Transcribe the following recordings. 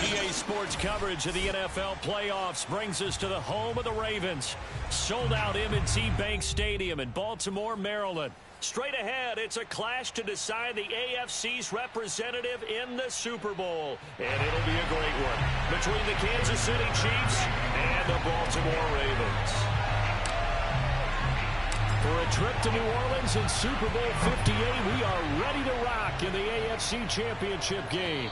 EA Sports coverage of the NFL playoffs brings us to the home of the Ravens. Sold out M&T Bank Stadium in Baltimore, Maryland. Straight ahead, it's a clash to decide the AFC's representative in the Super Bowl. And it'll be a great one between the Kansas City Chiefs and the Baltimore Ravens. For a trip to New Orleans in Super Bowl 58, we are ready to rock in the AFC Championship game.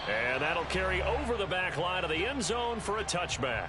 And that'll carry over the back line of the end zone for a touchback.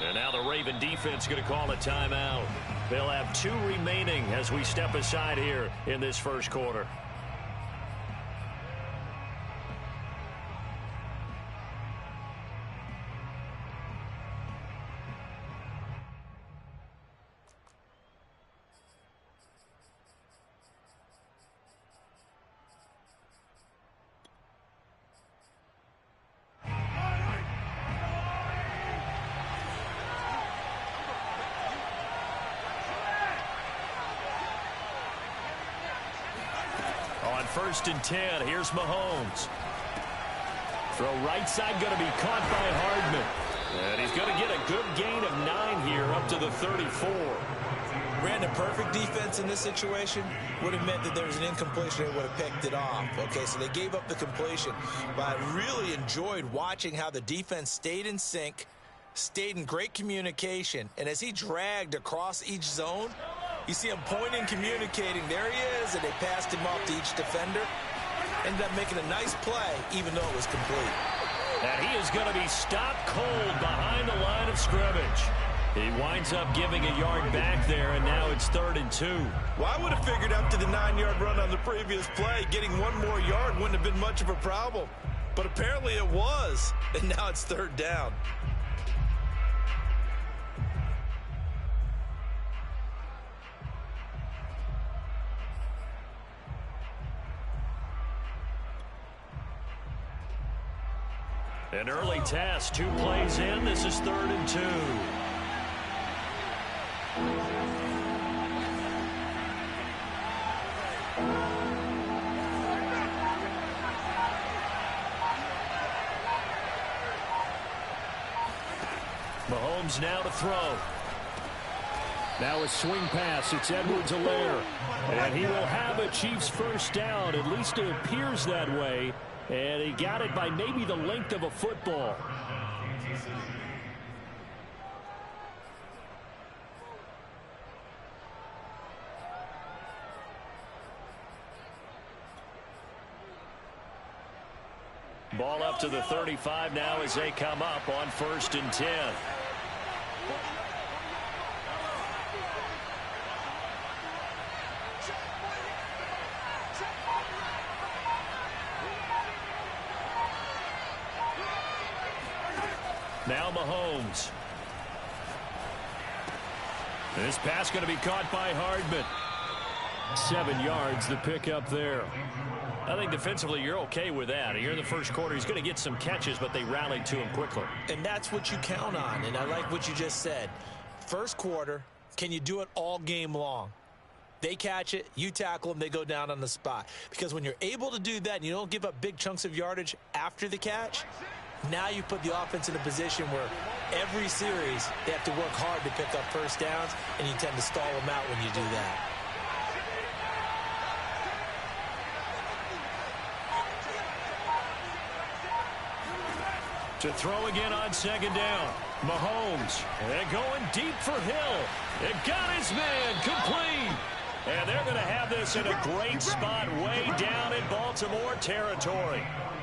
And now the Raven defense going to call a timeout. They'll have 2 remaining as we step aside here in this first quarter. On 1st and 10, here's Mahomes. Throw right side going to be caught by Hardman. And he's going to get a good gain of 9 here up to the 34. Ran the perfect defense in this situation. Would have meant that there was an incompletion. They would have picked it off. Okay, so they gave up the completion. But I really enjoyed watching how the defense stayed in sync, stayed in great communication. And as he dragged across each zone, you see him pointing, communicating. There he is, and they passed him off to each defender. Ended up making a nice play, even though it was complete. And he is going to be stopped cold behind the line of scrimmage. He winds up giving a yard back there, and now it's 3rd and 2. Well, I would have figured after the 9-yard run on the previous play, getting 1 more yard wouldn't have been much of a problem. But apparently it was, and now it's 3rd down. An early test, 2 plays in. This is 3rd and 2. Mahomes now to throw. Now a swing pass. It's Edwards-Helaire. And he will have a Chiefs first down. At least it appears that way. And he got it by maybe the length of a football. Ball up to the 35 now as they come up on 1st and 10. Now Mahomes. This pass going to be caught by Hardman. 7 yards, the pickup there. I think defensively you're okay with that. Here in the first quarter, he's going to get some catches, but they rallied to him quickly. And that's what you count on, and I like what you just said. First quarter, can you do it all game long? They catch it, you tackle them, they go down on the spot. Because when you're able to do that and you don't give up big chunks of yardage after the catch, now you put the offense in a position where every series they have to work hard to pick up first downs, and you tend to stall them out when you do that. To throw again on 2nd down. Mahomes. And going deep for Hill. It got his man complete. And they're going to have this in a great spot way down in Baltimore territory.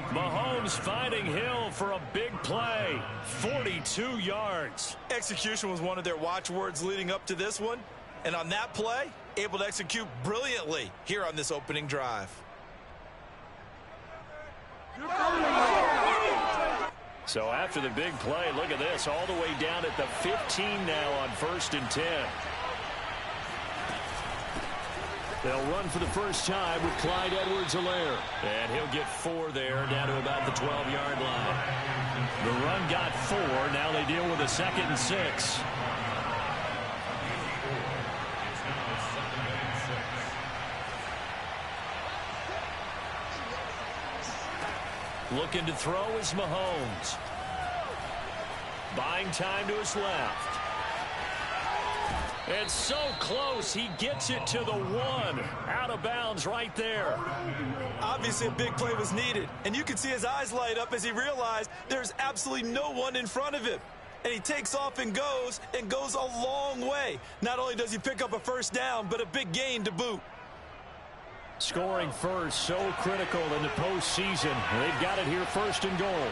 Mahomes finding Hill for a big play. 42 yards. Execution was one of their watchwords leading up to this one. And on that play, able to execute brilliantly here on this opening drive. So after the big play, look at this, all the way down at the 15 now on 1st and 10. They'll run for the first time with Clyde Edwards-Helaire. And he'll get 4 there, down to about the 12-yard line. The run got 4. Now they deal with a 2nd and 6. Looking to throw is Mahomes. Buying time to his left. It's so close. He gets it to the 1. Out of bounds right there. Obviously, a big play was needed. And you can see his eyes light up as he realized there's absolutely no one in front of him. And he takes off and goes a long way. Not only does he pick up a first down, but a big gain to boot. Scoring first, so critical in the postseason. They've got it here, 1st and goal.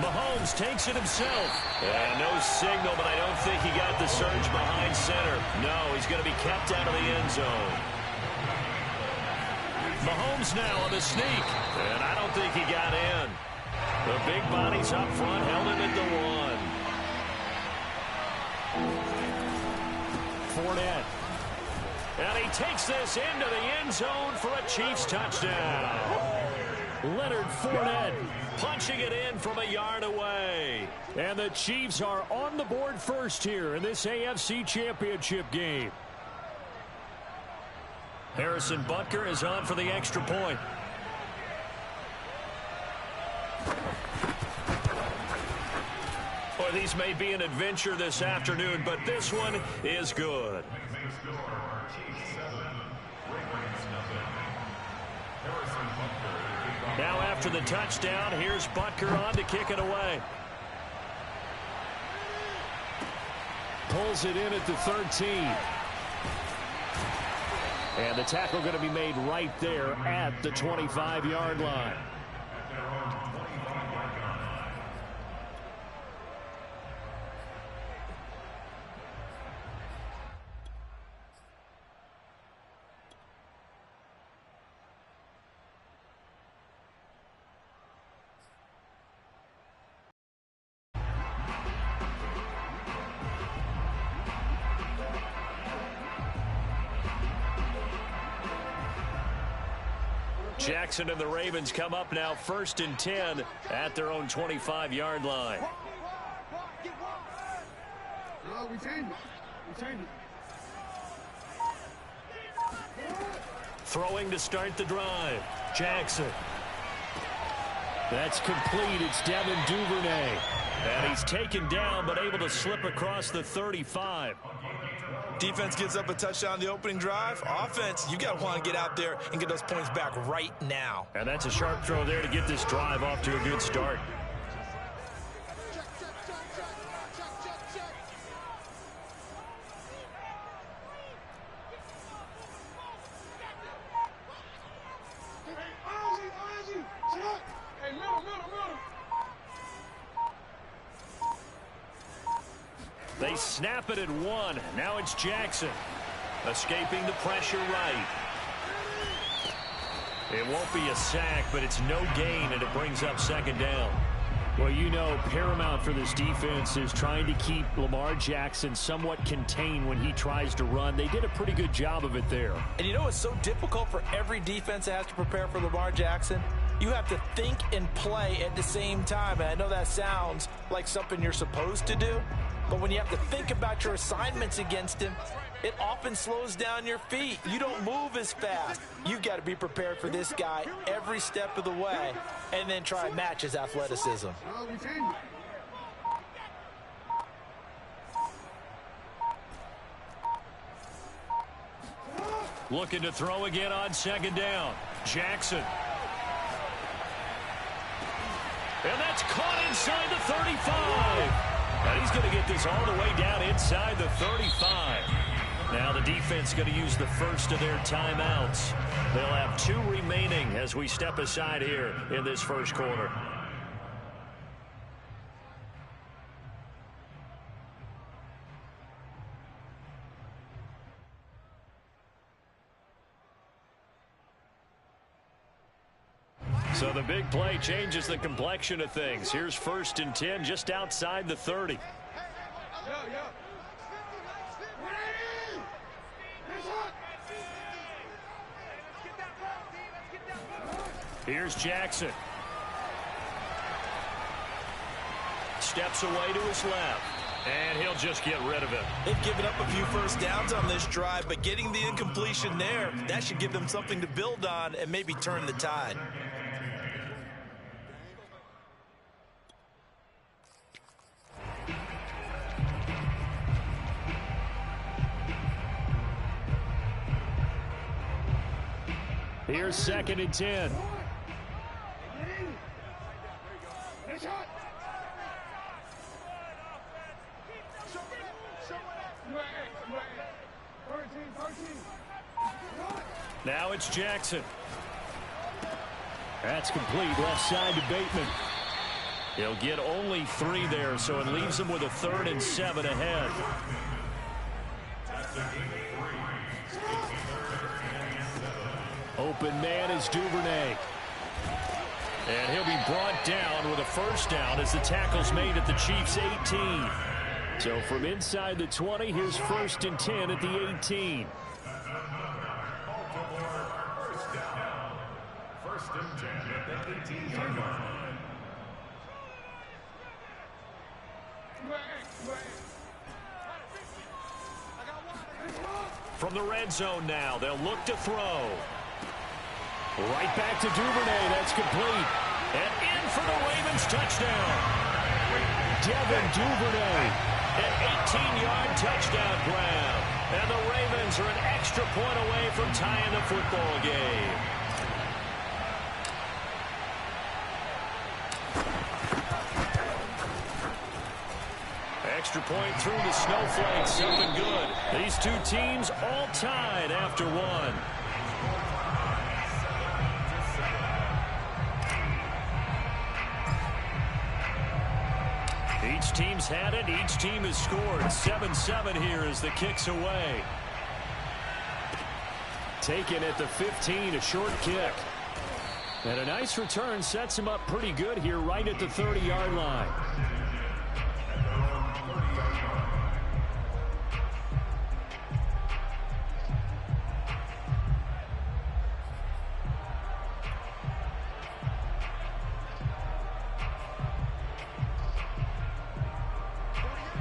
Mahomes takes it himself. And no signal, but I don't think he got the surge behind center. No, he's going to be kept out of the end zone. Mahomes now on the sneak. And I don't think he got in. The big bodies up front held him at the 1. Fournette. And he takes this into the end zone for a Chiefs touchdown. Leonard Fournette punching it in from a yard away. And the Chiefs are on the board first here in this AFC Championship game. Harrison Butker is on for the extra point. Boy, these may be an adventure this afternoon, but this one is good. Now after the touchdown, here's Butker on to kick it away. Pulls it in at the 13. And the tackle going to be made right there at the 25-yard line. Jackson and the Ravens come up now 1st and 10 at their own 25-yard line. Throwing to start the drive. Jackson. That's complete. It's Devin Duvernay. And he's taken down but able to slip across the 35. Defense gives up a touchdown the opening drive. Offense, you got to want to get out there and get those points back right now. And that's a sharp throw there to get this drive off to a good start. They snap it at 1. Now it's Jackson. Escaping the pressure right. It won't be a sack, but it's no gain, and it brings up 2nd down. Well, you know, paramount for this defense is trying to keep Lamar Jackson somewhat contained when he tries to run. They did a pretty good job of it there. And you know it's so difficult for every defense that has to prepare for Lamar Jackson? You have to think and play at the same time. And I know that sounds like something you're supposed to do, but when you have to think about your assignments against him, it often slows down your feet. You don't move as fast. You got to be prepared for this guy every step of the way and then try and match his athleticism. Looking to throw again on 2nd down. Jackson. And that's caught inside the 35. And he's going to get this all the way down inside the 35. Now the defense going to use the first of their timeouts. They'll have 2 remaining as we step aside here in this first quarter. So the big play changes the complexion of things. Here's 1st and 10 just outside the 30. Here's Jackson. Steps away to his left. And he'll just get rid of it. They've given up a few first downs on this drive, but getting the incompletion there, that should give them something to build on and maybe turn the tide. Here's 2nd and 10. Now it's Jackson. That's complete left side to Bateman. He'll get only 3 there, so it leaves him with a 3rd and 7 ahead. Open man is Duvernay. And he'll be brought down with a first down as the tackle's made at the Chiefs' 18. So from inside the 20, here's 1st and 10 at the 18. From the red zone now, they'll look to throw. Right back to Duvernay. That's complete. And in for the Ravens touchdown. Devin Duvernay. An 18-yard touchdown grab. And the Ravens are an extra point away from tying the football game. Extra point through the snowflakes. Something good. These two teams all tied after one. Each team's had it. Each team has scored. 7-7 here as the kick's away. Taken at the 15, a short kick. And a nice return sets him up pretty good here right at the 30-yard line.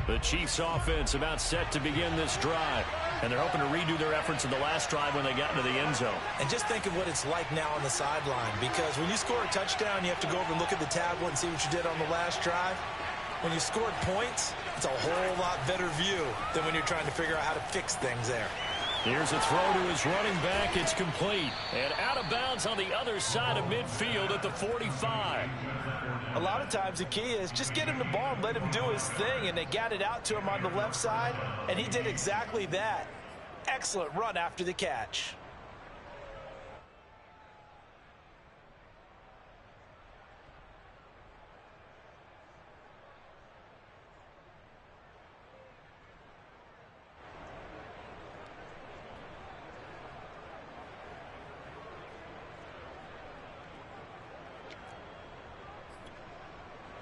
The Chiefs offense about set to begin this drive. And they're hoping to redo their efforts in the last drive when they got into the end zone. And just think of what it's like now on the sideline. Because when you score a touchdown, you have to go over and look at the tablet and see what you did on the last drive. When you scored points, it's a whole lot better view than when you're trying to figure out how to fix things there. Here's a throw to his running back. It's complete. And out of bounds on the other side of midfield at the 45. A lot of times the key is just get him the ball and let him do his thing, and they got it out to him on the left side, and he did exactly that. Excellent run after the catch.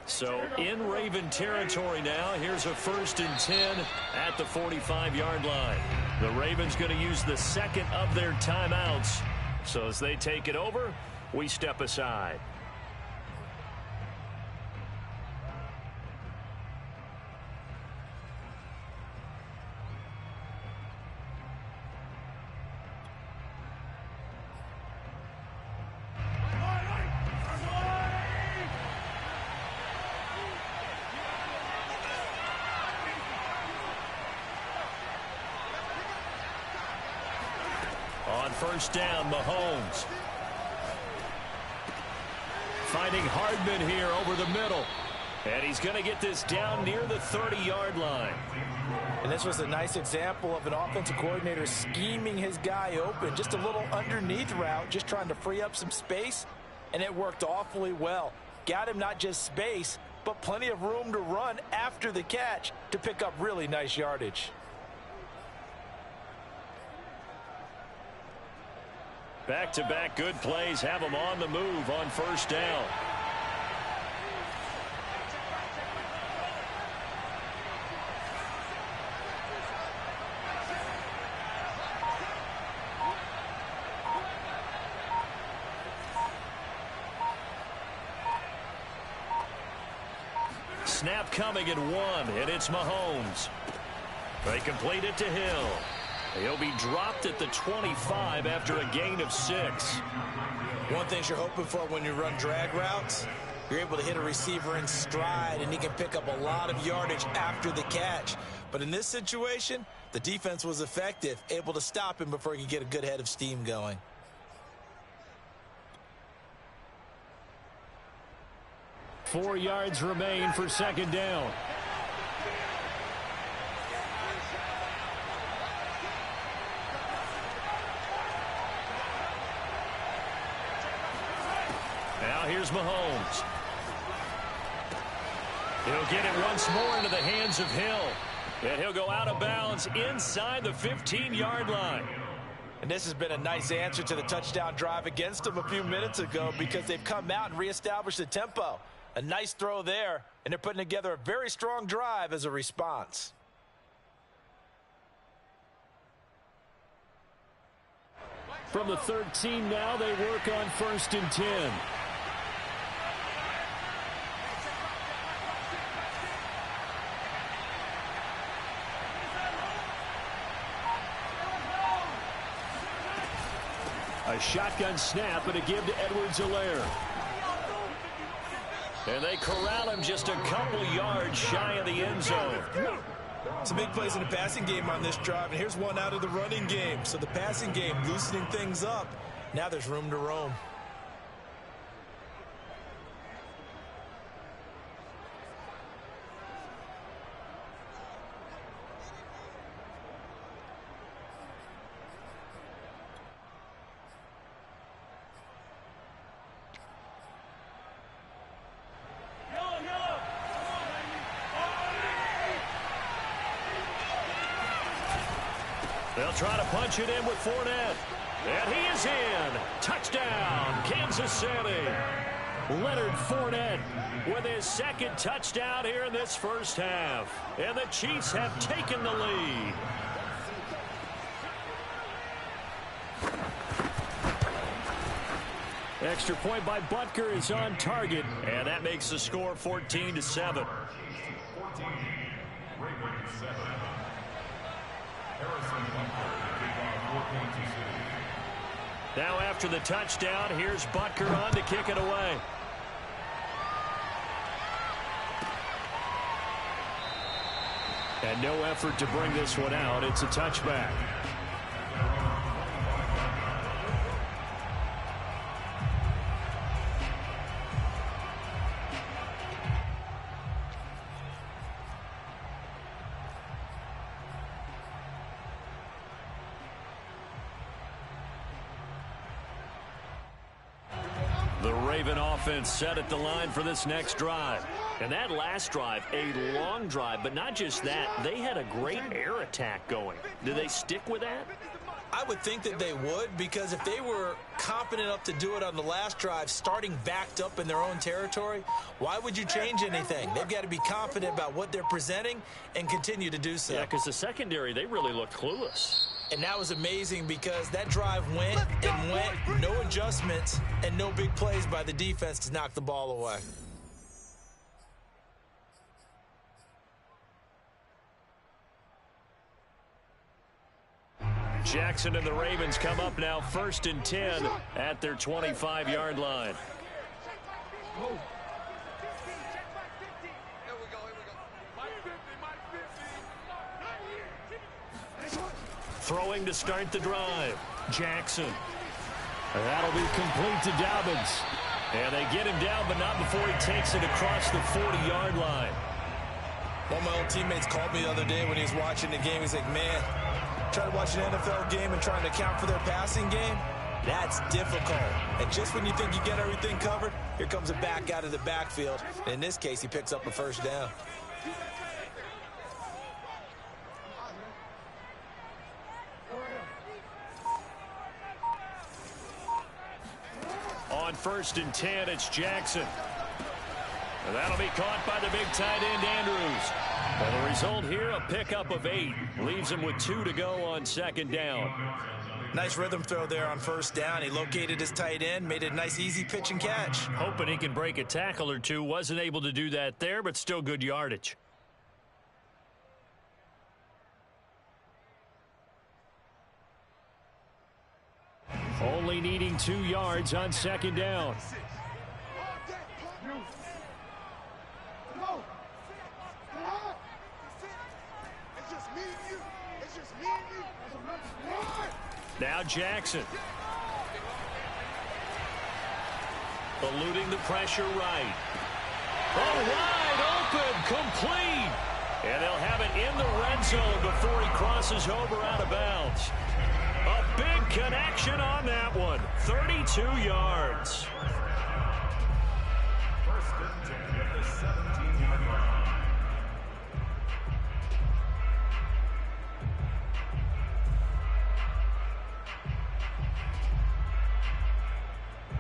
So in Raven territory now, here's a 1st and 10 at the 45-yard line. The Ravens going to use the second of their timeouts. So as they take it over, we step aside. On first down, Mahomes. Finding Hardman here over the middle. And he's going to get this down near the 30-yard line. And this was a nice example of an offensive coordinator scheming his guy open. Just a little underneath route, just trying to free up some space. And it worked awfully well. Got him not just space, but plenty of room to run after the catch to pick up really nice yardage. Back-to-back good plays have them on the move on first down. snap coming at 1, and it's Mahomes. They complete it to Hill. He'll be dropped at the 25 after a gain of 6. One thing you're hoping for when you run drag routes, you're able to hit a receiver in stride, and he can pick up a lot of yardage after the catch. But in this situation, the defense was effective, able to stop him before he could get a good head of steam going. Four yards remain for second down. Now here's Mahomes. He'll get it once more into the hands of Hill. And he'll go out of bounds inside the 15-yard line. And this has been a nice answer to the touchdown drive against them a few minutes ago, because they've come out and reestablished the tempo. A nice throw there, and they're putting together a very strong drive as a response. From the 13 now, they work on 1st and 10. A shotgun snap and a give to Edwards-Helaire. And they corral him just a couple yards shy of the end zone. Some big plays in the passing game on this drive, and here's one out of the running game. So the passing game loosening things up. Now there's room to roam. They'll try to punch it in with Fournette. And he is in. Touchdown, Kansas City. Leonard Fournette with his second touchdown here in this first half. And the Chiefs have taken the lead. Extra point by Butker is on target. And that makes the score 14-7. Now after the touchdown, here's Butker on to kick it away. And no effort to bring this one out. It's a touchback. The Raven offense set at the line for this next drive. And that last drive, a long drive, but not just that, they had a great air attack going. Do they stick with that? I would think that they would, because if they were confident enough to do it on the last drive, starting backed up in their own territory, why would you change anything? They've got to be confident about what they're presenting and continue to do so. Yeah, because the secondary, they really look clueless. And that was amazing, because that drive went and went, no adjustments and no big plays by the defense to knock the ball away. Jackson and the Ravens come up now 1st and 10 at their 25-yard line. Throwing to start the drive. Jackson. That'll be complete to Dobbins. And they get him down, but not before he takes it across the 40-yard line. One of my old teammates called me the other day when he was watching the game. He's like, man, trying to watch an NFL game and trying to account for their passing game, that's difficult. And just when you think you get everything covered, here comes a back out of the backfield. And in this case, he picks up a first down. On 1st and 10, it's Jackson. And that'll be caught by the big tight end, Andrews. Well, the result here, a pickup of 8. Leaves him with 2 to go on 2nd down. Nice rhythm throw there on first down. He located his tight end, made it a nice easy pitch and catch. Hoping he can break a tackle or two. Wasn't able to do that there, but still good yardage. Only needing 2 yards on second down. Now Jackson. Eluding the pressure right. Oh, wide open, complete. And they'll have it in the red zone before he crosses over out of bounds. A big connection on that one. 32 yards. First and 10 at the 17-yard line.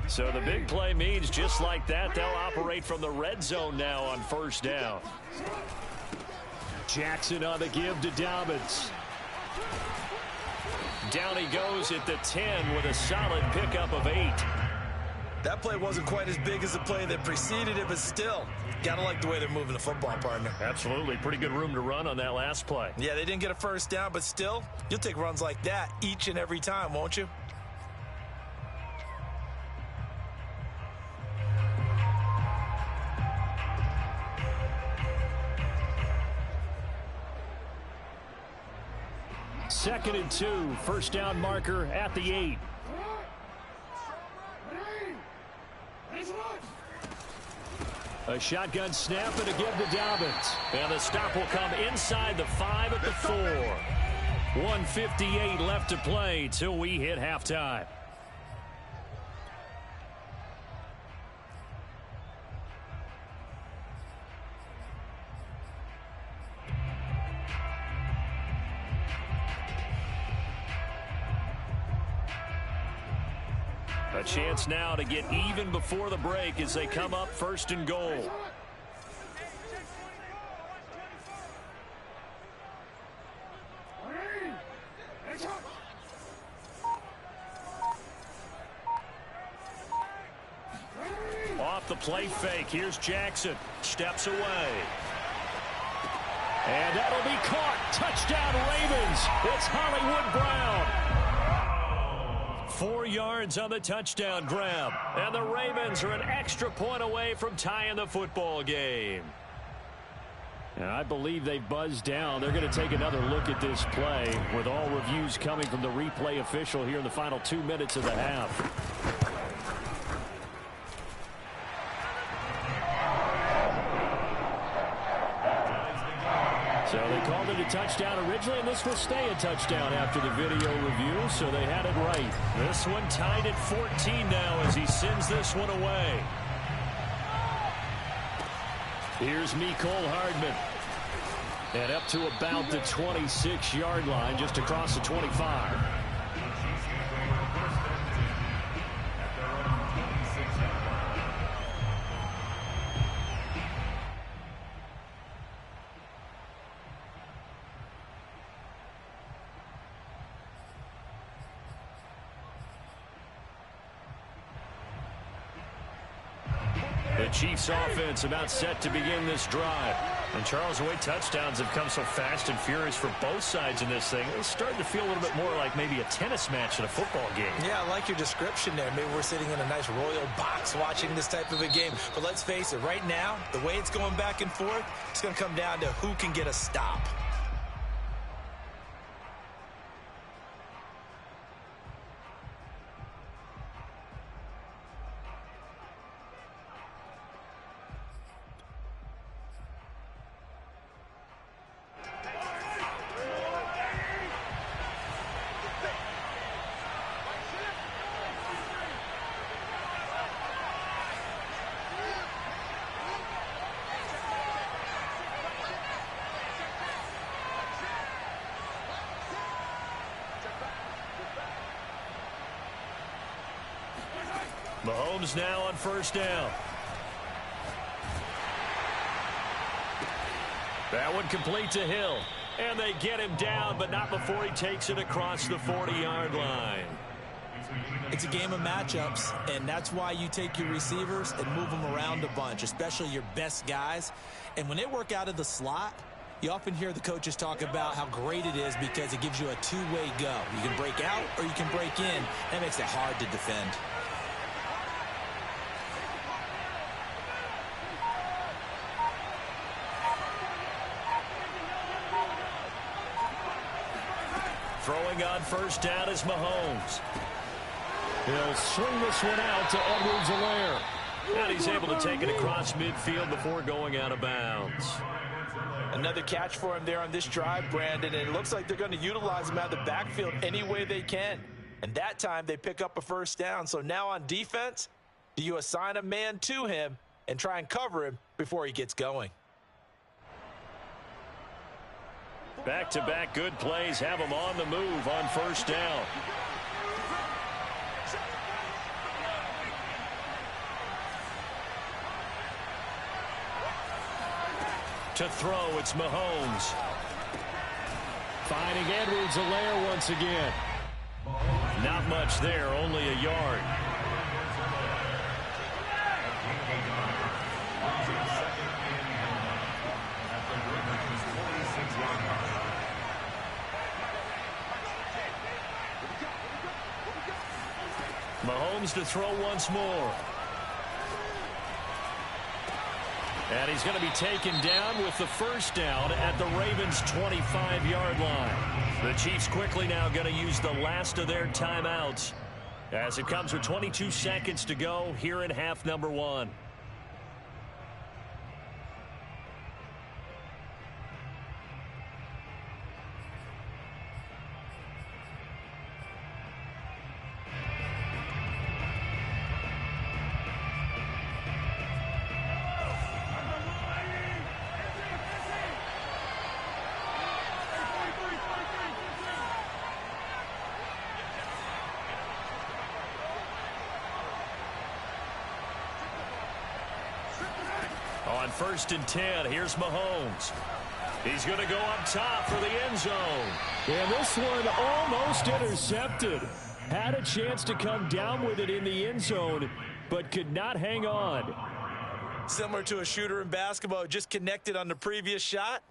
So the big play means just like that, they'll operate from the red zone now on first down. Jackson on the give to Dobbins. Down he goes at the 10 with a solid pickup of 8. That play wasn't quite as big as the play that preceded it, but still, gotta like the way they're moving the football, partner. Absolutely. Pretty good room to run on that last play. Yeah, they didn't get a first down, but still, you'll take runs like that each and every time, won't you? Second and 2, first down marker at the 8. A shotgun snap and a give to Dobbins. And the stop will come inside the 5 at the 4. 1:58 left to play till we hit halftime. A chance now to get even before the break as they come up first and goal. Off the play fake. Here's Jackson. Steps away. And that'll be caught. Touchdown Ravens. It's Hollywood Brown. 4 yards on the touchdown grab. And the Ravens are an extra point away from tying the football game. And I believe they've buzzed down. They're going to take another look at this play with all reviews coming from the replay official here in the final 2 minutes of the half. So they called it a touchdown originally, and this will stay a touchdown after the video review, so they had it right. This one tied at 14 now as he sends this one away. Here's Mecole Hardman. And up to about the 26-yard line, just across the 25. The Chiefs offense about set to begin this drive. And Charles, the way touchdowns have come so fast and furious for both sides in this thing, it's starting to feel a little bit more like maybe a tennis match in a football game. Yeah, I like your description there. Maybe we're sitting in a nice royal box watching this type of a game. But let's face it, right now, the way it's going back and forth, it's going to come down to who can get a stop. Mahomes now on first down. That one complete to Hill. And they get him down, but not before he takes it across the 40-yard line. It's a game of matchups, and that's why you take your receivers and move them around a bunch, especially your best guys. And when they work out of the slot, you often hear the coaches talk about how great it is because it gives you a two-way go. You can break out or you can break in. That makes it hard to defend. Throwing on first down is Mahomes. He'll swing this one out to Edwards-Helaire. And he's able to take it across midfield before going out of bounds. Another catch for him there on this drive, Brandon, and it looks like they're going to utilize him out of the backfield any way they can. And that time they pick up a first down. So now on defense, do you assign a man to him and try and cover him before he gets going? Back-to-back good plays have him on the move on first down. To throw, it's Mahomes. Finding Edwards-Helaire once again. Not much there, only a yard. Mahomes to throw once more. And he's going to be taken down with the first down at the Ravens' 25-yard line. The Chiefs quickly now going to use the last of their timeouts as it comes with 22 seconds to go here in half number one. On first and 10, here's Mahomes. He's going to go up top for the end zone. And this one almost intercepted. Had a chance to come down with it in the end zone, but could not hang on. Similar to a shooter in basketball, just connected on the previous shot.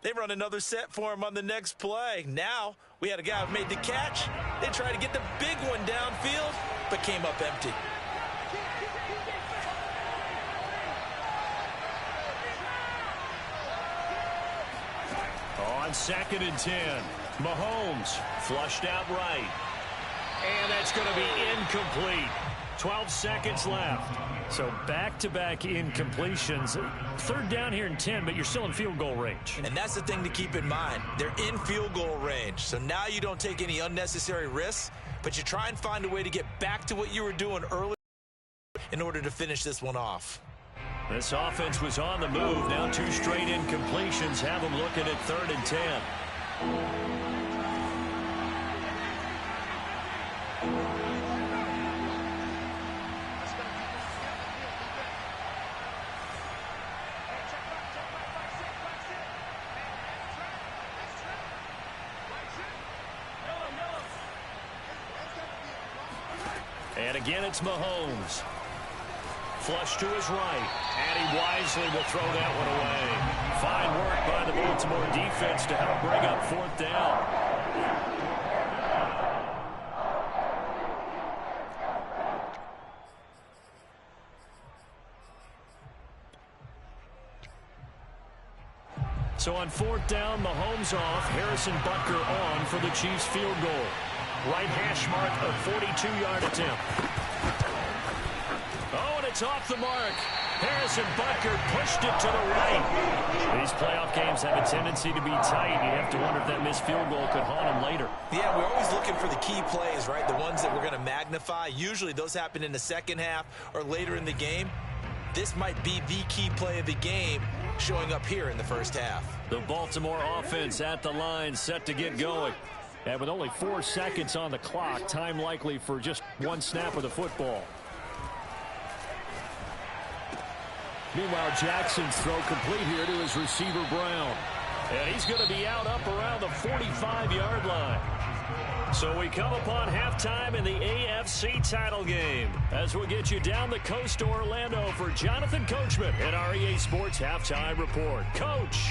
They run another set for him on the next play. Now, we had a guy who made the catch. They tried to get the big one downfield, but came up empty. On second and 10, Mahomes flushed out right. And that's going to be incomplete. 12 seconds left. So back-to-back incompletions. Third down here in 10, but you're still in field goal range. And that's the thing to keep in mind. They're in field goal range. So now you don't take any unnecessary risks, but you try and find a way to get back to what you were doing earlier in order to finish this one off. This offense was on the move. Now two straight incompletions have them looking at third and 10. And again, it's Mahomes. Flush to his right, and he wisely will throw that one away. Fine work by the Baltimore defense to help bring up fourth down. So on fourth down, Mahomes off, Harrison Butker on for the Chiefs field goal. Right hash mark, a 42-yard attempt. Oh, and it's off the mark. Harrison Butker pushed it to the right. These playoff games have a tendency to be tight. You have to wonder if that missed field goal could haunt them later. Yeah, we're always looking for the key plays, right? The ones that we're going to magnify. Usually those happen in the second half or later in the game. This might be the key play of the game showing up here in the first half. The Baltimore offense at the line, set to get going. And with only 4 seconds on the clock, time likely for just one snap of the football. Meanwhile, Jackson's throw complete here to his receiver, Brown. And he's going to be out up around the 45-yard line. So we come upon halftime in the AFC title game as we get you down the coast to Orlando for Jonathan Coachman at our EA Sports Halftime Report. Coach.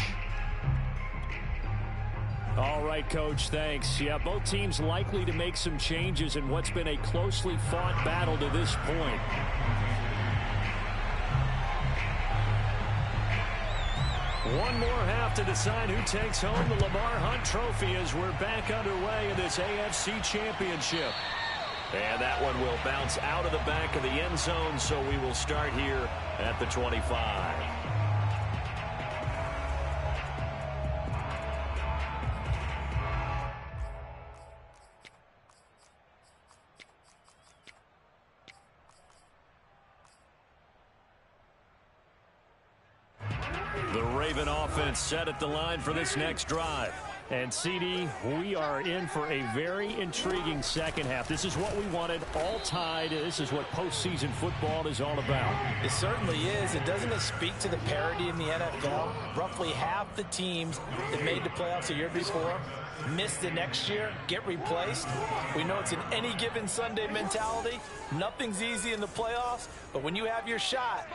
All right, Coach, thanks. Yeah, both teams likely to make some changes in what's been a closely fought battle to this point. One more half to decide who takes home the Lamar Hunt Trophy as we're back underway in this AFC Championship. And that one will bounce out of the back of the end zone, so we will start here at the 25. The Raven offense set at the line for this next drive. And, CD, we are in for a very intriguing second half. This is what we wanted, all tied. This is what postseason football is all about. It certainly is. And doesn't it speak to the parity in the NFL? Roughly half the teams that made the playoffs a year before missed the next year, get replaced. We know it's an any given Sunday mentality. Nothing's easy in the playoffs, but when you have your shot,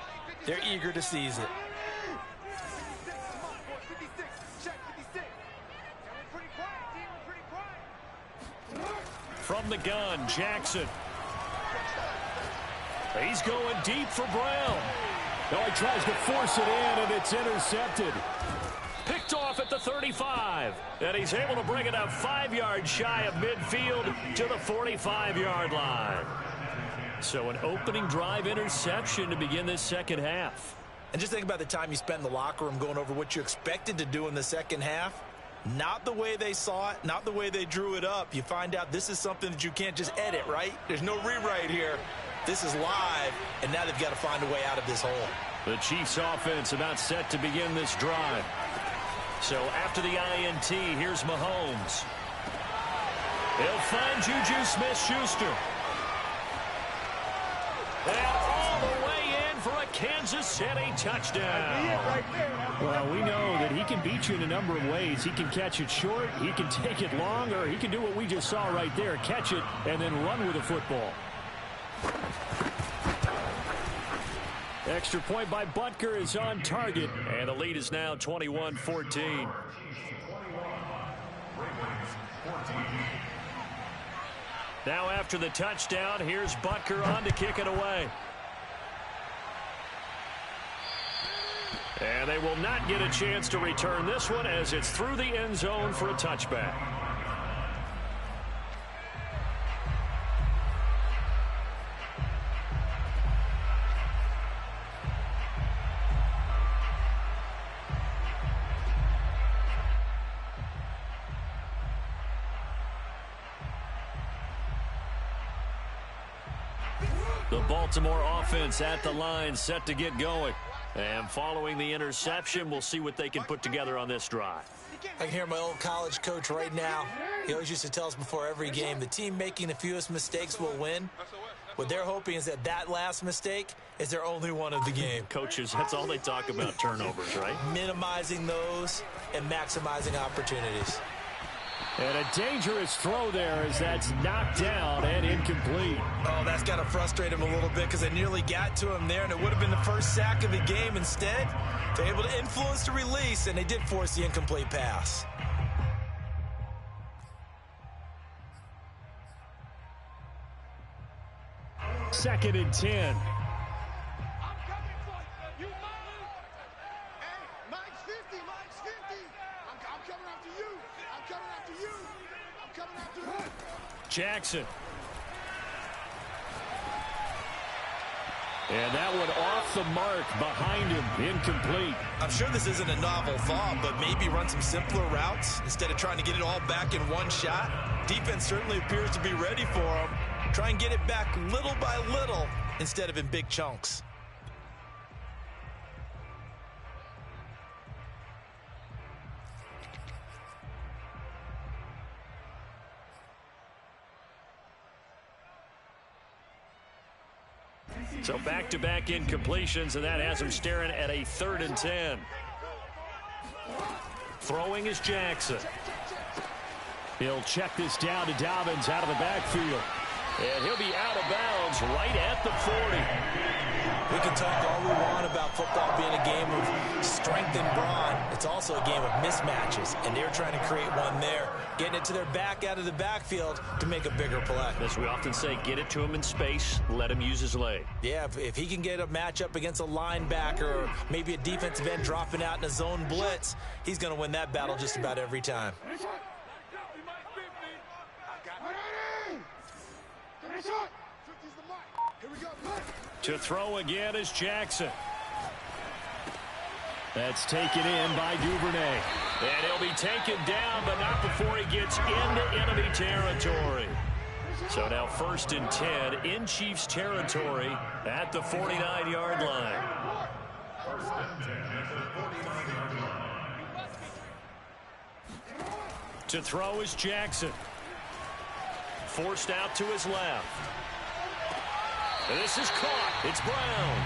they're eager to seize it. From the gun, Jackson. He's going deep for Brown. Oh, he tries to force it in, and it's intercepted. Picked off at the 35. And he's able to bring it up 5 yards shy of midfield to the 45-yard line. So an opening drive interception to begin this second half. And just think about the time you spent in the locker room going over what you expected to do in the second half. Not the way they saw it, not the way they drew it up. You find out this is something that you can't just edit, right? There's no rewrite here. This is live, and now they've got to find a way out of this hole. The Chiefs offense about set to begin this drive. So after the INT, here's Mahomes. He'll find Juju Smith-Schuster. And all the way in for a Kansas City touchdown. Well, we know that he can beat you in a number of ways. He can catch it short, he can take it long, or he can do what we just saw right there, catch it and then run with the football. Extra point by Butker is on target, and the lead is now 21-14. Now after the touchdown, here's Butker on to kick it away. And they will not get a chance to return this one as it's through the end zone for a touchback. The Baltimore offense at the line, set to get going. And following the interception, we'll see what they can put together on this drive. I can hear my old college coach right now. He always used to tell us before every game, the team making the fewest mistakes will win. What they're hoping is that last mistake is their only one of the game. Coaches, that's all they talk about, turnovers, right? Minimizing those and maximizing opportunities. And a dangerous throw there as that's knocked down and incomplete. Oh, that's got to frustrate him a little bit because they nearly got to him there, and it would have been the first sack of the game. Instead, they're able to influence the release, and they did force the incomplete pass. Second and 10. Jackson. And that one off the mark behind him, incomplete. I'm sure this isn't a novel thought, but maybe run some simpler routes instead of trying to get it all back in one shot. Defense certainly appears to be ready for him. Try and get it back little by little instead of in big chunks. So back-to-back incompletions, and that has him staring at a 3rd and 10. Throwing is Jackson. He'll check this down to Dobbins out of the backfield. And he'll be out of bounds right at the 40. We can talk all we want about football being a game of strength and brawn. It's also a game of mismatches, and they're trying to create one there, getting it to their back out of the backfield to make a bigger play. As we often say, get it to him in space, let him use his leg. Yeah, if he can get a matchup against a linebacker or maybe a defensive end dropping out in a zone blitz, he's going to win that battle just about every time. To throw again is Jackson. That's taken in by Duvernay. And he'll be taken down, but not before he gets into enemy territory. So now 1st and 10 in Chiefs territory at the 49-yard line. To throw is Jackson. Forced out to his left. And this is caught. It's Brown.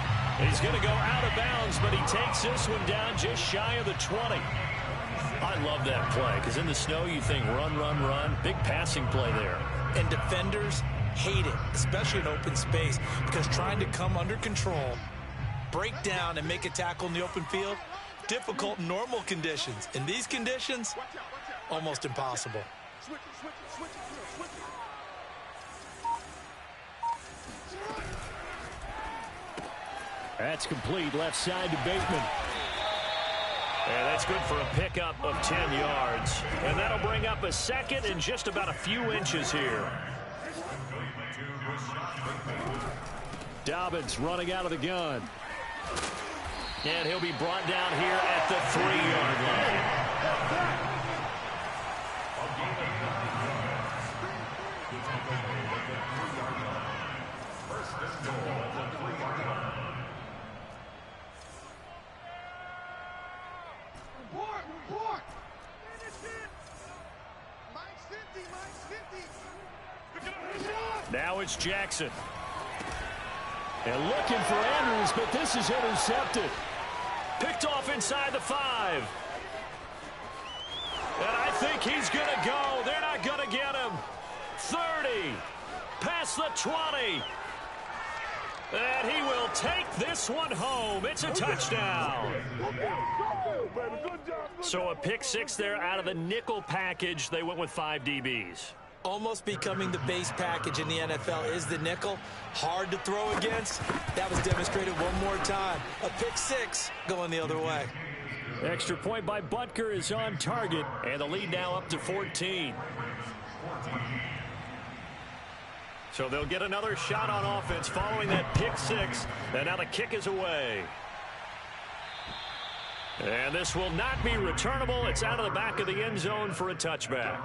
And he's going to go out of bounds, but he takes this one down just shy of the 20. I love that play because in the snow you think run, run, run. Big passing play there. And defenders hate it, especially in open space, because trying to come under control, break down, and make a tackle in the open field, difficult in normal conditions. In these conditions, almost impossible. That's complete left side to Bateman. And that's good for a pickup of 10 yards. And that'll bring up a second and just about a few inches here. Dobbins running out of the gun. And he'll be brought down here at the 3-yard line. Now it's Jackson. And looking for Andrews, but this is intercepted. Picked off inside the 5. And I think he's going to go. They're not going to get him. 30. Past the 20. And he will take this one home. It's a touchdown. So a pick 6 there out of the nickel package. They went with 5 DBs. Almost becoming the base package in the NFL is the nickel. Hard to throw against. That was demonstrated one more time. A pick 6 going the other way. Extra point by Butker is on target. And the lead now up to 14. So they'll get another shot on offense following that pick 6. And now the kick is away. And this will not be returnable. It's out of the back of the end zone for a touchback.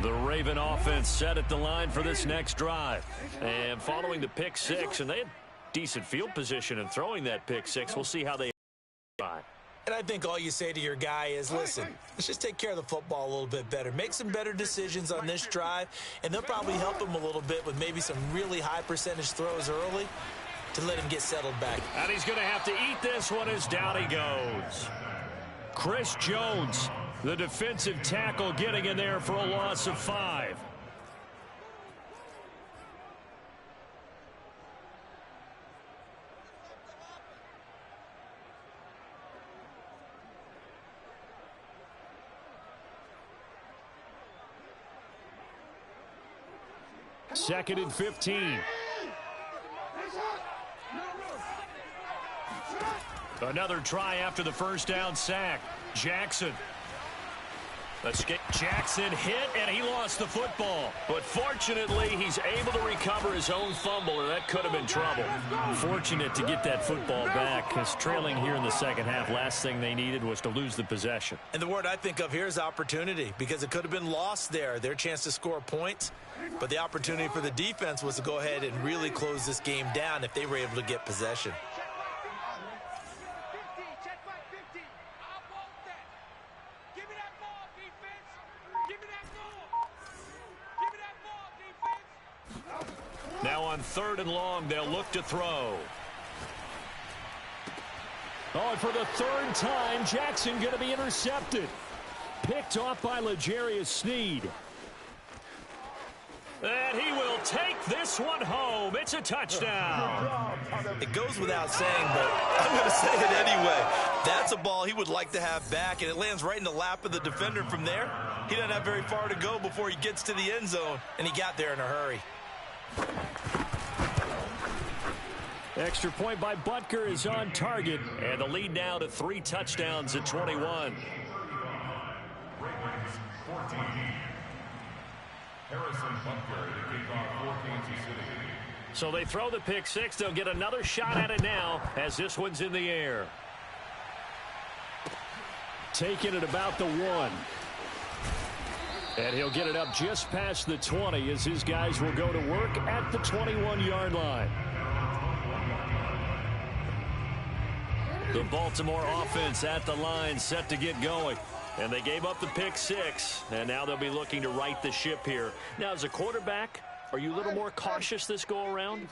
The Raven offense set at the line for this next drive. And following the pick 6, and they had decent field position in throwing that pick 6. We'll see how they try. And I think all you say to your guy is, listen, let's just take care of the football a little bit better. Make some better decisions on this drive, and they'll probably help him a little bit with maybe some really high percentage throws early to let him get settled back. And he's going to have to eat this one as down he goes. Chris Jones, the defensive tackle, getting in there for a loss of 5. Second and 15. Another try after the first down sack. Jackson. Let's get Jackson hit, and he lost the football. But fortunately, he's able to recover his own fumble, or that could have been trouble. Fortunate to get that football back, because trailing here in the second half, last thing they needed was to lose the possession. And the word I think of here is opportunity, because it could have been lost there. Their chance to score points, but the opportunity for the defense was to go ahead and really close this game down if they were able to get possession. Now on 3rd and long, they'll look to throw. Oh, and for the third time, Jackson going to be intercepted. Picked off by L'Jarius Sneed. And he will take this one home. It's a touchdown. It goes without saying, but I'm going to say it anyway. That's a ball he would like to have back, and it lands right in the lap of the defender from there. He doesn't have very far to go before he gets to the end zone, and he got there in a hurry. Extra point by Butker is on target, and the lead now to 3 touchdowns at 21. Ravens 14. Harrison Butker to kick off for Kansas City. So they throw the pick six. They'll get another shot at it now as this one's in the air. Taking it about the 1. And he'll get it up just past the 20 as his guys will go to work at the 21-yard line. The Baltimore offense at the line set to get going. And they gave up the pick six, and now they'll be looking to right the ship here. Now, as a quarterback, are you a little more cautious this go-around?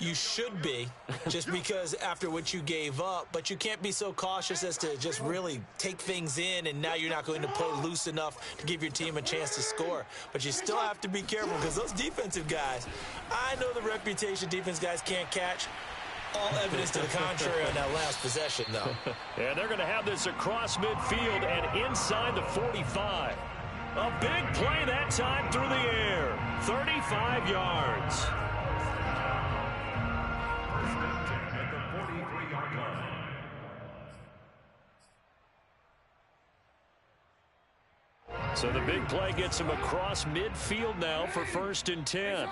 You should be, just because after what you gave up, but you can't be so cautious as to just really take things in, and now you're not going to play loose enough to give your team a chance to score. But you still have to be careful because those defensive guys, I know the reputation defense guys can't catch. All evidence to the contrary on that last possession, though. And they're going to have this across midfield and inside the 45. A big play that time through the air. 35 yards. First and 10 at the 43-yard line. So the big play gets him across midfield now for 1st and 10.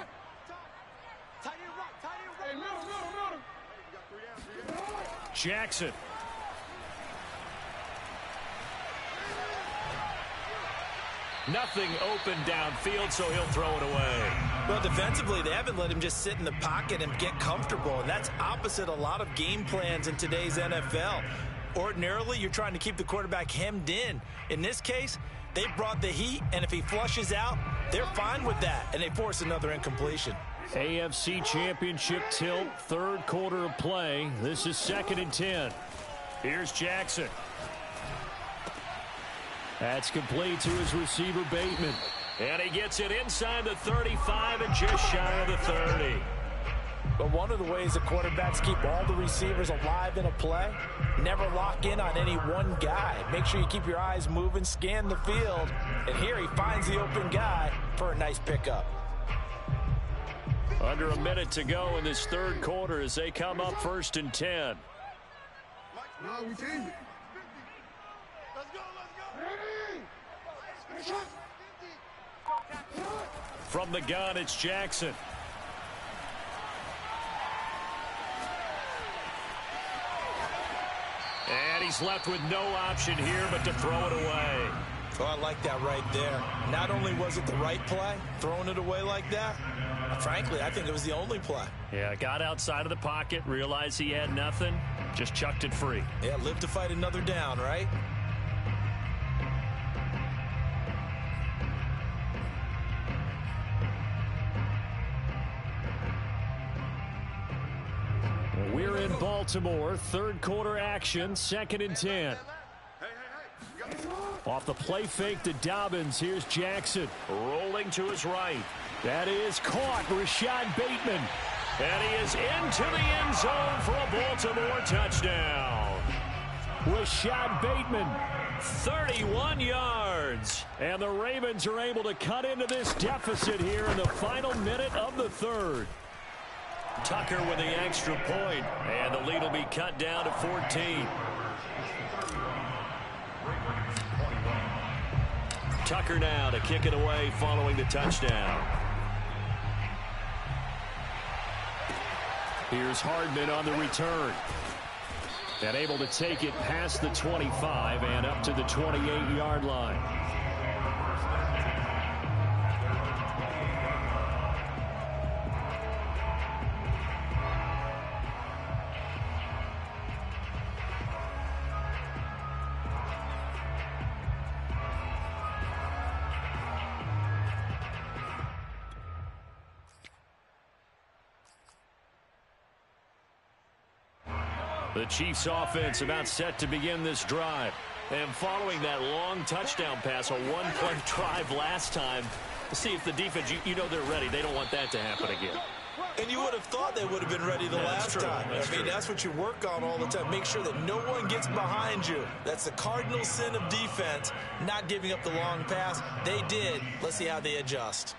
Jackson. Nothing open downfield, so he'll throw it away. Well, defensively, they haven't let him just sit in the pocket and get comfortable, and that's opposite a lot of game plans in today's NFL. Ordinarily, you're trying to keep the quarterback hemmed in. In this case, they brought the heat, and if he flushes out, they're fine with that, and they force another incompletion. AFC Championship tilt, 3rd quarter of play. This is 2nd and 10. Here's Jackson. That's complete to his receiver, Bateman. And he gets it inside the 35 and just shy of the 30. But one of the ways that quarterbacks keep all the receivers alive in a play, never lock in on any one guy. Make sure you keep your eyes moving, scan the field. And here he finds the open guy for a nice pickup. Under a minute to go in this 3rd quarter as they come up 1st and 10. From the gun, it's Jackson. And he's left with no option here but to throw it away. Oh, I like that right there. Not only was it the right play, throwing it away like that, frankly, I think it was the only play. Yeah, got outside of the pocket, realized he had nothing, just chucked it free. Yeah, live to fight another down, right? We're in Baltimore, 3rd quarter action, 2nd and 10. Off the play fake to Dobbins, here's Jackson. Rolling to his right. That is caught, Rashad Bateman. And he is into the end zone for a Baltimore touchdown. Rashad Bateman, 31 yards. And the Ravens are able to cut into this deficit here in the final minute of the 3rd. Tucker with the extra point, and the lead will be cut down to 14. Tucker now to kick it away following the touchdown. Here's Hardman on the return. And able to take it past the 25 and up to the 28-yard line. The Chiefs offense about set to begin this drive. And following that long touchdown pass, a one-play drive last time, to see if the defense, you know they're ready. They don't want that to happen again. And you would have thought they would have been ready the last time. I mean, that's what you work on all the time. Make sure that no one gets behind you. That's the cardinal sin of defense, not giving up the long pass. They did. Let's see how they adjust.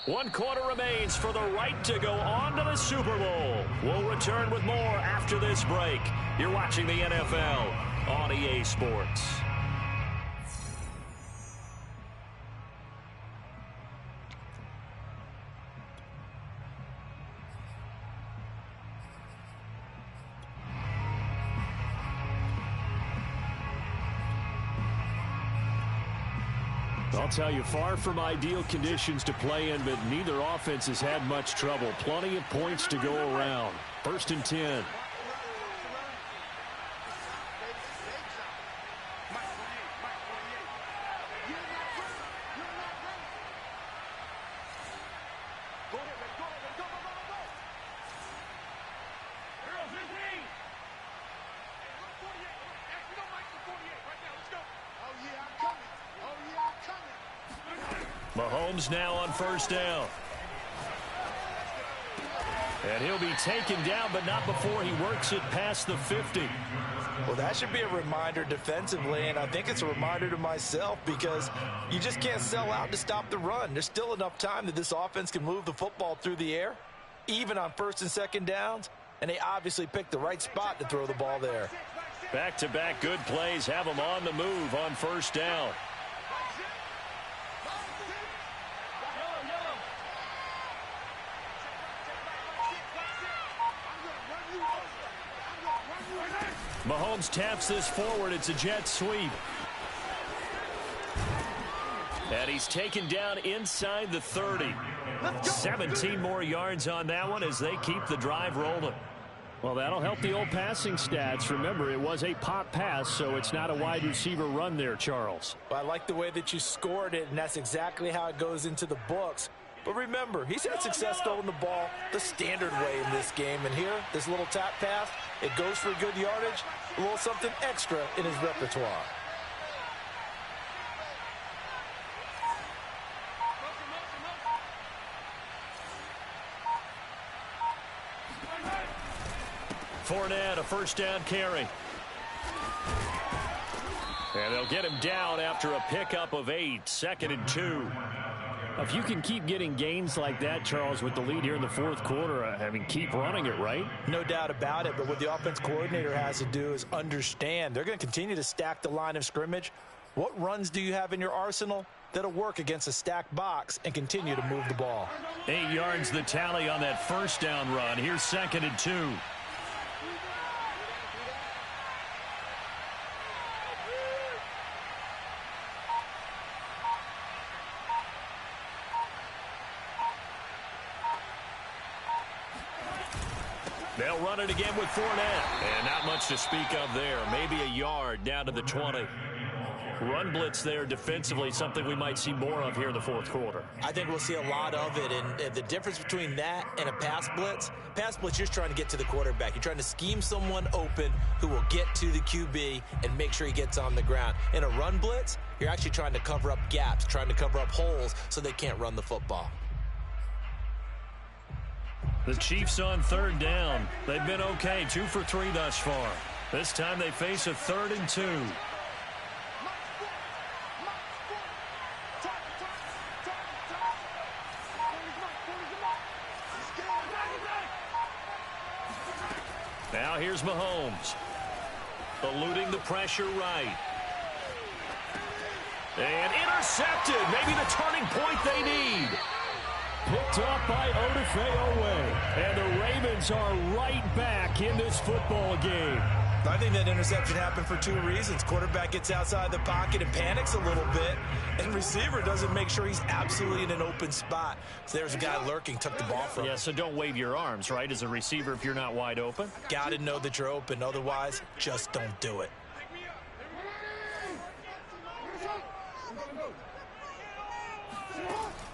One quarter remains for the right to go on to the Super Bowl. We'll return with more after this break. You're watching the NFL on EA Sports. I'll tell you, far from ideal conditions to play in, but neither offense has had much trouble. Plenty of points to go around. 1st and 10. Mahomes now on 1st down. And he'll be taken down, but not before he works it past the 50. Well, that should be a reminder defensively, and I think it's a reminder to myself because you just can't sell out to stop the run. There's still enough time that this offense can move the football through the air, even on 1st and 2nd downs, and they obviously picked the right spot to throw the ball there. Back-to-back good plays have them on the move on 1st down. Mahomes taps this forward. It's a jet sweep. And he's taken down inside the 30. 17 more yards on that one as they keep the drive rolling. Well, that'll help the old passing stats. Remember, it was a pop pass, so it's not a wide receiver run there, Charles. Well, I like the way that you scored it, and that's exactly how it goes into the books. But remember, he's had success throwing the ball the standard way in this game. And here, this little tap pass, it goes for good yardage, a little something extra in his repertoire. Fournette, a 1st down carry. And they'll get him down after a pickup of 8, 2nd and 2. If you can keep getting gains like that, Charles, with the lead here in the 4th quarter, I mean, keep running it, right? No doubt about it, but what the offense coordinator has to do is understand they're going to continue to stack the line of scrimmage. What runs do you have in your arsenal that'll work against a stacked box and continue to move the ball? 8 yards the tally on that 1st down run. Here's 2nd and 2. They'll run it again with Fournette. And not much to speak of there. Maybe a yard down to the 20. Run blitz there defensively, something we might see more of here in the 4th quarter. I think we'll see a lot of it. And the difference between that and a pass blitz, you're trying to get to the quarterback. You're trying to scheme someone open who will get to the QB and make sure he gets on the ground. In a run blitz, you're actually trying to cover up gaps, trying to cover up holes so they can't run the football. The Chiefs on 3rd down. They've been okay, 2 for 3 thus far. This time they face a 3rd and 2. Now here's Mahomes. Eluding the pressure right. And intercepted. Maybe the turning point they need. Picked off by Odafe. And the Ravens are right back in this football game. I think that interception happened for 2 reasons. Quarterback gets outside the pocket and panics a little bit, and receiver doesn't make sure he's absolutely in an open spot. So there's a guy lurking, took the ball from him. Yeah, so don't wave your arms, right, as a receiver if you're not wide open? Got to know that you're open. Otherwise, just don't do it.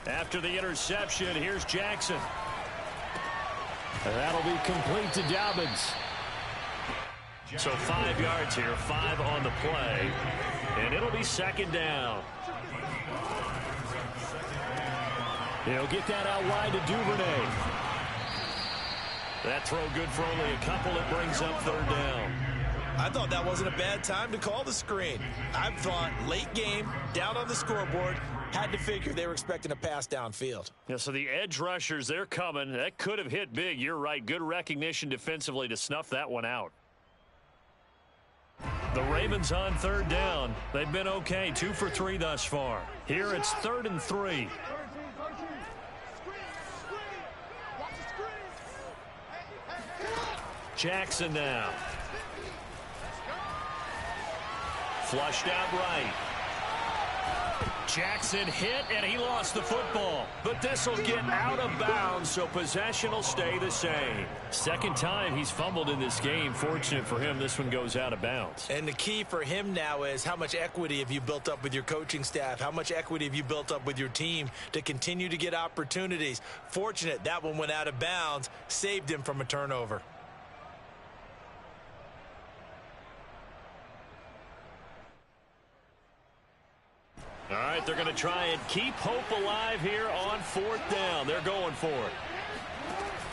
After the interception, here's Jackson. And that'll be complete to Dobbins. So 5 yards here, 5 on the play. And it'll be second down. He'll get that out wide to Duvernay. That throw good for only a couple. It brings up third down. I thought that wasn't a bad time to call the screen. I thought late game, down on the scoreboard, had to figure they were expecting a pass downfield. Yeah, so the edge rushers, they're coming. That could have hit big. You're right. Good recognition defensively to snuff that one out. The Ravens on third down. They've been okay. 2 for 3 thus far. Here it's 3rd and 3. Jackson now. Flushed out right. Jackson hit, and he lost the football. But this will get out of bounds, so possession will stay the same. Second time he's fumbled in this game. Fortunate for him, this one goes out of bounds. And the key for him now is how much equity have you built up with your coaching staff? How much equity have you built up with your team to continue to get opportunities? Fortunate that one went out of bounds, saved him from a turnover. All right, they're going to try and keep hope alive here on 4th down. They're going for it.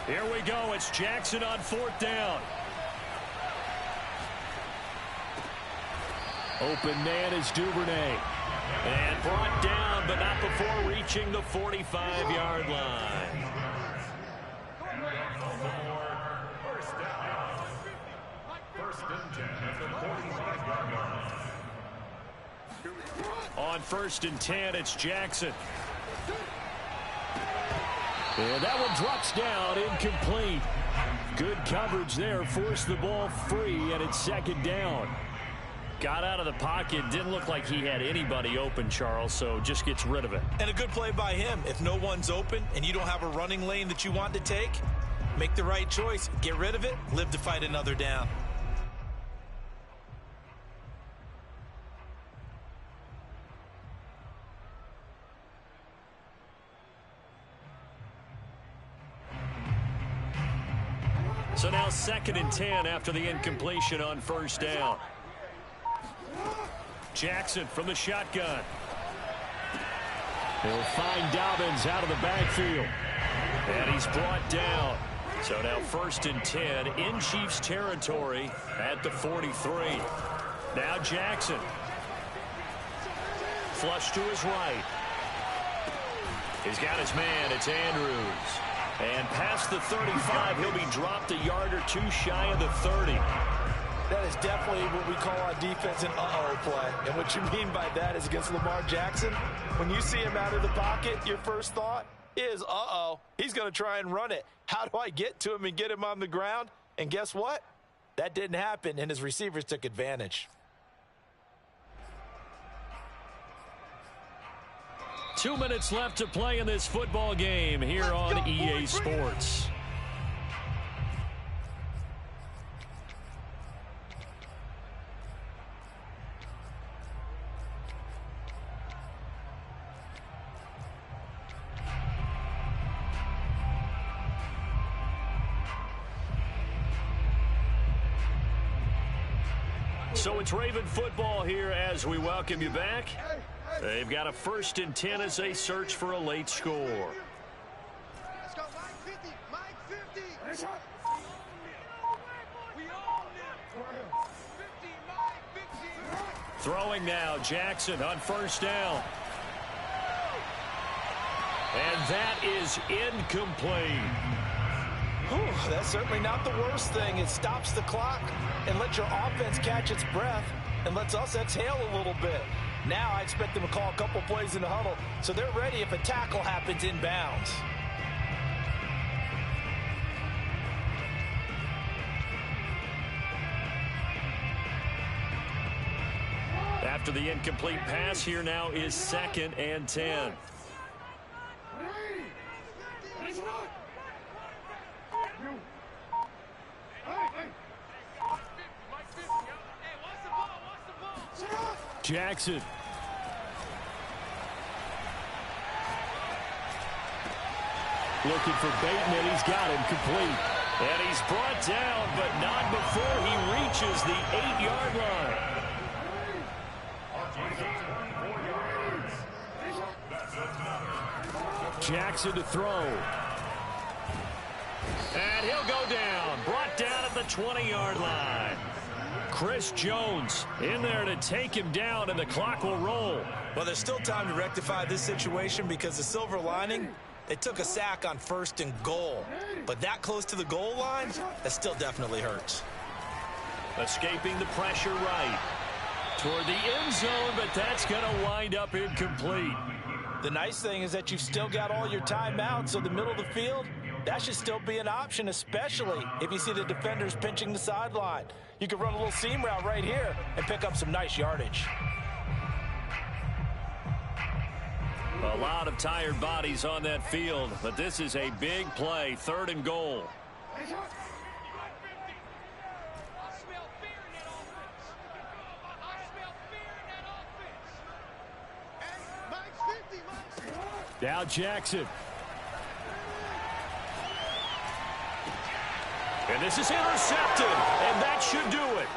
Here we go. It's Jackson on 4th down. Open man is Duvernay. And brought down, but not before reaching the 45-yard line. First and 10 at the 45-yard line. On 1st and 10, it's Jackson. And that one drops down, incomplete. Good coverage there, forced the ball free, and it's 2nd down. Got out of the pocket, didn't look like he had anybody open, Charles, so just gets rid of it. And a good play by him. If no one's open and you don't have a running lane that you want to take, make the right choice. Get rid of it, live to fight another down. So now 2nd and 10 after the incompletion on 1st down. Jackson from the shotgun. He'll find Dobbins out of the backfield. And he's brought down. So now 1st and 10 in Chiefs territory at the 43. Now Jackson. Flush to his right. He's got his man. It's Andrews. And past the 35, he'll be dropped a yard or two shy of the 30. That is definitely what we call on defense an uh-oh play. And what you mean by that is against Lamar Jackson, when you see him out of the pocket, your first thought is, uh-oh, he's going to try and run it. How do I get to him and get him on the ground? And guess what? That didn't happen, and his receivers took advantage. 2 minutes left to play in this football game here on EA Sports. So it's Raven football here as we welcome you back. They've got a 1st and 10 as they search for a late score. Let's go, Mike 50, Mike 50. We own them. 50, Mike 50. Throwing now, Jackson on 1st down. And that is incomplete. Whew, that's certainly not the worst thing. It stops the clock and lets your offense catch its breath and lets us exhale a little bit. Now I expect them to call a couple plays in the huddle so they're ready if a tackle happens inbounds. After the incomplete pass, here now is 2nd and 10. Jackson. Looking for Bateman. He's got him complete. And he's brought down, but not before he reaches the 8-yard line. Jackson to throw. And he'll go down. Brought down at the 20-yard line. Chris Jones in there to take him down, and the clock will roll. Well, there's still time to rectify this situation because the silver lining, they took a sack on 1st and goal. But that close to the goal line, that still definitely hurts. Escaping the pressure right toward the end zone, but that's going to wind up incomplete. The nice thing is that you've still got all your timeouts, so the middle of the field, that should still be an option, especially if you see the defenders pinching the sideline. You can run a little seam route right here and pick up some nice yardage. A lot of tired bodies on that field, but this is a big play, 3rd and goal. Now Jackson. And this is intercepted, and that should do it.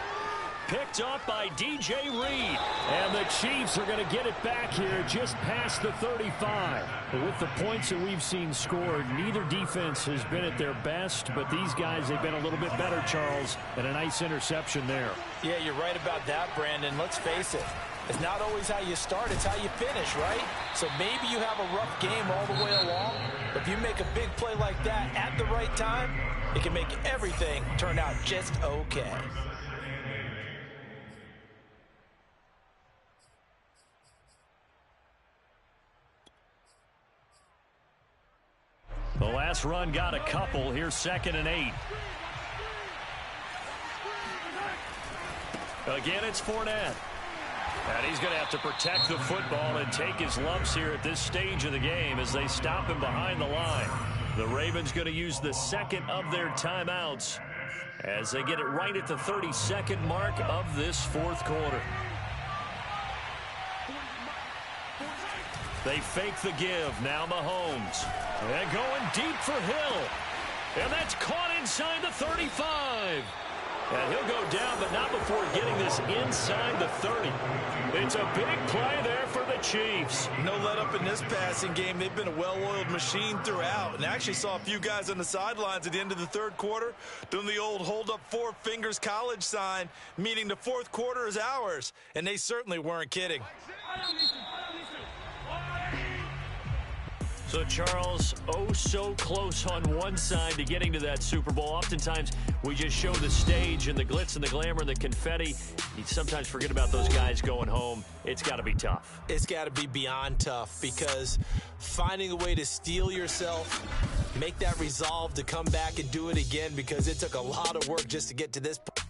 Picked up by DJ Reed. And the Chiefs are going to get it back here just past the 35. But with the points that we've seen scored, neither defense has been at their best, but these guys, they've been a little bit better, Charles, and a nice interception there. Yeah, you're right about that, Brandon. Let's face it. It's not always how you start, it's how you finish, right? So maybe you have a rough game all the way along, but if you make a big play like that at the right time, it can make everything turn out just okay. The last run got a couple. Here's 2nd and 8. Again, it's Fournette. And he's going to have to protect the football and take his lumps here at this stage of the game as they stop him behind the line. The Ravens going to use the 2nd of their timeouts as they get it right at the 32nd mark of this 4th quarter. They fake the give. Now Mahomes. And going deep for Hill. And that's caught inside the 35. And he'll go down, but not before getting this inside the 30. It's a big play there for the Chiefs. No let up in this passing game. They've been a well-oiled machine throughout. And actually saw a few guys on the sidelines at the end of the 3rd quarter doing the old hold up 4 fingers college sign, meaning the 4th quarter is ours. And they certainly weren't kidding. So, Charles, oh so close on one side to getting to that Super Bowl. Oftentimes, we just show the stage and the glitz and the glamour and the confetti. You sometimes forget about those guys going home. It's got to be tough. It's got to be beyond tough because finding a way to steel yourself, make that resolve to come back and do it again because it took a lot of work just to get to this point.